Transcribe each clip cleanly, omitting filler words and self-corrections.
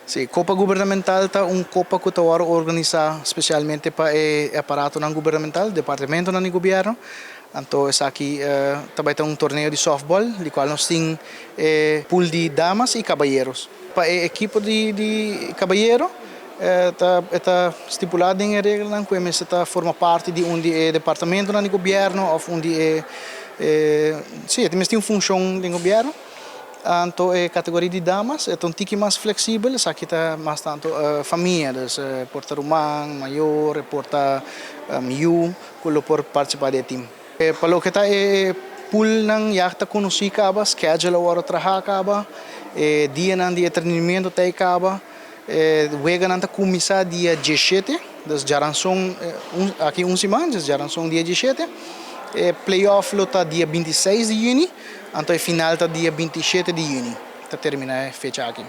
Sim, Copa Governamental tá Copa que está organizada especialmente para o aparato não governamental, departamento não governo. Então, esse aqui também tem torneio de softball, de qual nós temos pool de damas e caballeros. Para a equipe de caballeiro, está estipulado em regra que você forma parte de departamento do governo ou sim, tem uma função do governo. Então, a categoria de damas é um tique mais flexível, só que está mais tanto famílias, porta romã, maior, porta miú, que pode participar do time. Para o que está pool nang yakta kunusi kaba, schedule agora trabalhar kaba, dia nang dia treinamento tem kaba, wega nang começar dia 17, das jaranção aqui semana, jaranção dia 17. Playoff está dia 26 de junho, então a final está dia 27 de junho. Está terminar a fecha aqui.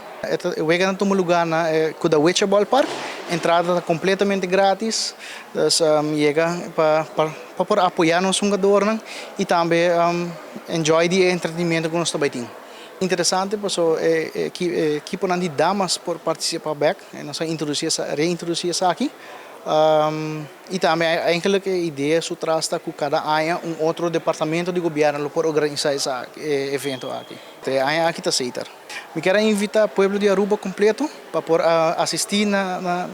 O Wega não toma lugar na Kuda Wecha Ballpark, entrada está completamente grátis, chega para apoiar nosso jogador e também enjoy de entretenimento que nós também temos. Interessante, porque a equipe de damas por participar back, nós reintroduzir aqui. E também eigenlijk a ideia se trata que cada ano outro departamento de governo para organizar esse evento aqui. Então, aqui está certo. Me quero invitar o povo de Aruba completo para assistir na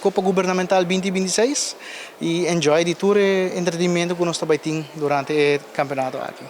Copa Governamental 2026 e enjoy de todo o entretenimento que nós também temos durante o campeonato aqui.